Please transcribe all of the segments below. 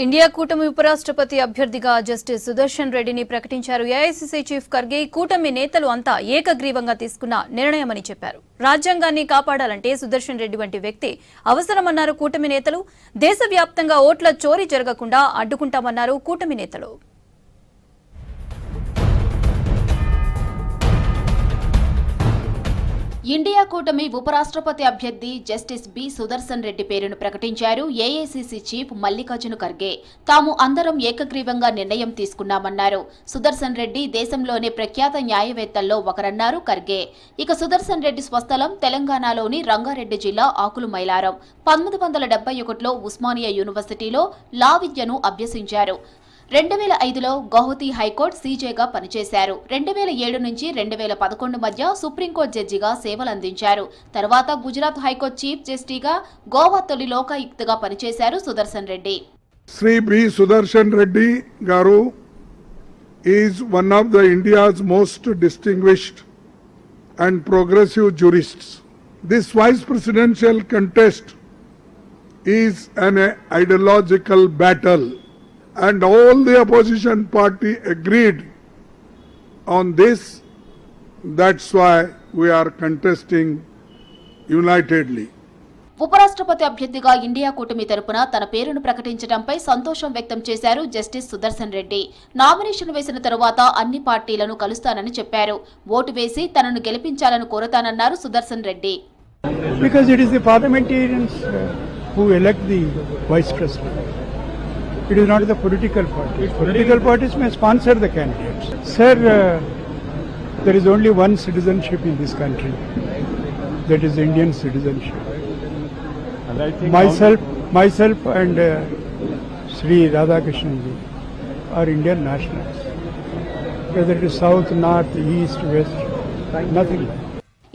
India కూటమి ఉపరాష్ట్రపతి అభ్యర్థిగా జస్టిస్ సుదర్శన్ రెడ్డిని ప్రకటించారు. ఏఐసీసీ చీఫ్ ఖర్గే కూటమి నేతలు అంతా ఏకగ్రీవంగా తీసుకున్న నిర్ణయమని చెప్పారు. రాజ్యాంగాన్ని కాపాడాలంటే సుదర్శన్ రెడ్డి వంటి వ్యక్తి అవసరమన్నారు కూటమి నేతలు. దేశవ్యాప్తంగా ఓట్ల చోరీ జరగకుండా అడ్డుకుంటామన్నారు కూటమి నేతలు. ఇండియా కూటమి ఉపరాష్ట్రపతి అభ్యర్థి జస్టిస్ బి సుదర్శన్ రెడ్డి పేరును ప్రకటించారు ఏఐసీసీ చీఫ్ మల్లికార్జున ఖర్గే. తాము అందరం ఏకగ్రీవంగా నిర్ణయం తీసుకున్నామన్నారు. సుదర్శన్ రెడ్డి దేశంలోని ప్రఖ్యాత న్యాయవేత్తల్లో ఒకరన్నారు ఖర్గే. ఇక సుదర్శన్ రెడ్డి స్వస్థలం తెలంగాణలోని రంగారెడ్డి జిల్లా ఆకులమైలారం. 1971లో ఉస్మానియా యూనివర్సిటీలో లా విద్యను అభ్యసించారు. 2005లో గౌహతి హైకోర్టు సీజేగా పనిచేశారు. 2007 నుంచి 2011 మధ్య సుప్రీంకోర్టు జడ్జిగా సేవలందించారు. తర్వాత గుజరాత్ హైకోర్టు చీఫ్ జస్టిస్గా, గోవా తొలి లోకాయుక్తగా పనిచేశారు Sudarshan Reddy. Shri B Sudarshan Reddy garu is one of the India's most distinguished and progressive jurists. This vice presidential contest is an ideological battle. And all the opposition party agreed on this. That's why we are contesting unitedly. ఉపరాష్ట్రపతి అభ్యర్థిగా India కూటమి తరపున తన పేరును ప్రకటించడంపై సంతోషం వ్యక్తం చేశారు justice Sudarshan Reddy. Nomination వేసిన తరువాత అన్ని పార్టీలను కలుస్తానని చెప్పారు. ఓటు వేసి తనను గెలిపించాలని కోరతానన్నారు Sudarshan Reddy. Because it is the parliamentarians who elect the vice president. It is not the political parties. Political parties may sponsor the candidates. Sir, there is only one citizenship in this country. That is Indian citizenship. And I think myself and Sri Radhakrishnan ji are Indian nationals. Whether it is south, north, east, west, nothing like that.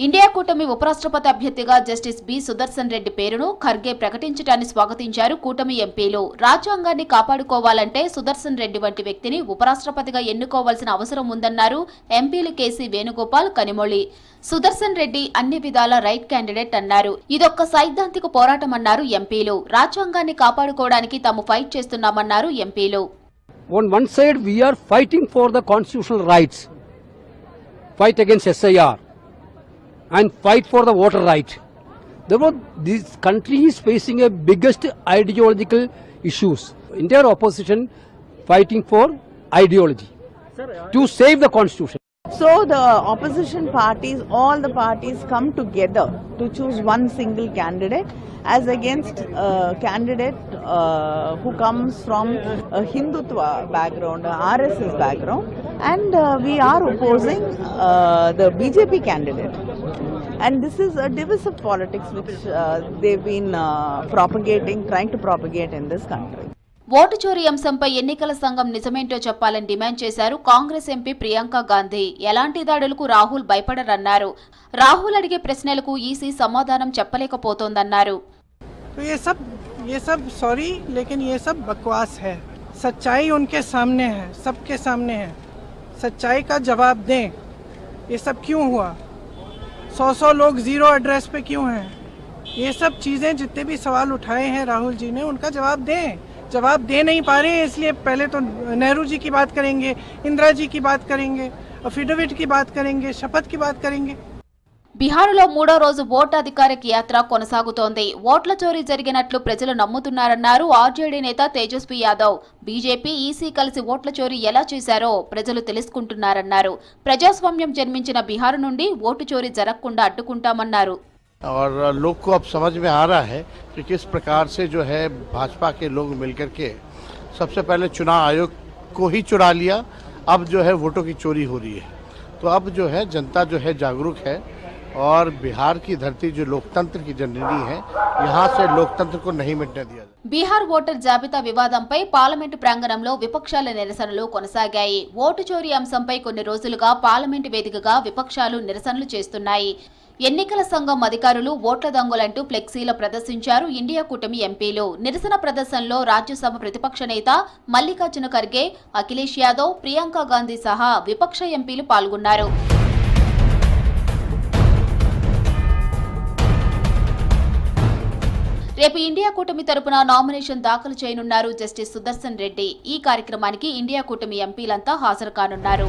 India కూటమి ఉపరాష్ట్రపతి అభ్యర్థిగా justice B Sudarshan Reddy పేరును ఖర్గే ప్రకటించడాన్ని స్వాగతించారు కూటమి ఎంపీలు. రాజ్యాంగాన్ని కాపాడుకోవాలంటే సుదర్శన్ రెడ్డి వంటి వ్యక్తిని ఉపరాష్ట్రపతిగా ఎన్నుకోవాల్సిన అవసరం ఉందన్నారు ఎంపీలు కేసీ వేణుగోపాల్, కనిమొళి. సుదర్శన్ రెడ్డి అన్ని విధాల రైట్ క్యాండిడేట్ అన్నారు. ఇదొక్క సైద్ధాంతిక పోరాటం అన్నారు ఎంపీలు. రాజ్యాంగాన్ని కాపాడుకోవడానికి తాము ఫైట్ చేస్తున్నామన్నారు ఎంపీలు. On one side we are fighting for the constitutional rights, fight against SIR and fight for the voter right. Therefore, this country is facing a biggest ideological issues. Entire opposition fighting for ideology to save the constitution. So the opposition parties, all the parties come together to choose one single candidate as against a candidate who comes from a Hindutva background, RSS background, and we are opposing the BJP candidate. And this is a divisive politics which they've been trying to propagate in this country. Vote చోరీ అంశంపై ఎన్నికల సంఘం నిజమేంటో చెప్పాలని demand చేశారు Congress MP Priyanka Gandhi. ఎలాంటి దాడులకు రాహుల్ భయపడరన్నారు. రాహుల్ అడిగే ప్రశ్నలకు ఈసీ సమాధానం చెప్పలేకపోతోందన్నారు. ये सब सॉरी लेकिन ये सब बकवास है. सच्चाई उनके सामने है, सबके सामने है. सच्चाई का जवाब दें. ये सब क्यों हुआ? 100 लोग जीरो एड्रेस पे क्यों हैं? ये सब चीज़ें जितने भी सवाल उठाए हैं राहुल जी ने, उनका जवाब दें. जवाब दे नहीं पा रहे हैं, इसलिए पहले तो नेहरू जी की बात करेंगे, इंदिरा जी की बात करेंगे, अफिडेविट की बात करेंगे, शपथ की बात करेंगे. బీహార్లో 3వ రోజు ఓటు అధికారిక యాత్ర కొనసాగుతోంది. ఓట్ల చోరీ జరిగినట్లు ప్రజలు నమ్ముతున్నారన్నారు ఆర్జేడీ నేత తేజస్వి యాదవ్. బీజేపీ, ఈసీ కలిసి ఓట్ల చోరీ ఎలా చేశారో ప్రజలు తెలుసుకుంటున్నారన్నారు. ప్రజాస్వామ్యం జన్మించిన బీహార్ నుండి ఓటు చోరీ జరగకుండా అడ్డుకుంటామన్నారు. और लोग को अब समझ में आ रहा है कि किस प्रकार से जो है भाजपा के लोग मिलकर के सबसे पहले चुनाव आयोग को ही चुरा लिया. अब जो है वोटों की चोरी हो रही है. तो अब जो है जनता जो है जागरूक है और बिहार की धरती जो लोकतंत्र की जननी है, यहाँ से लोकतंत्र को नहीं मिटने दिया. బీహార్ ఓటర్ జాబితా వివాదంపై పార్లమెంటు ప్రాంగణంలో విపక్షాల నిరసనలు కొనసాగాయి. ఓటు చోరీ అంశంపై కొన్ని రోజులుగా పార్లమెంటు వేదికగా విపక్షాలు నిరసనలు చేస్తున్నాయి. ఎన్నికల సంఘం అధికారులు ఓట్ల దొంగలంటూ ఫ్లెక్సీల ప్రదర్శించారు ఇండియా కూటమి ఎంపీలు. నిరసన ప్రదర్శనలో రాజ్యసభ ప్రతిపక్ష నేత మల్లికార్జున ఖర్గే, అఖిలేష్ యాదవ్, ప్రియాంక గాంధీ సహా విపక్ష ఎంపీలు పాల్గొన్నారు. రేపు ఇండియా కూటమి తరపున నామినేషన్ దాఖలు చేయనున్నారు జస్టిస్ సుదర్శన్ రెడ్డి. ఈ కార్యక్రమానికి ఇండియా కూటమి ఎంపీలంతా హాజరు కానున్నారు.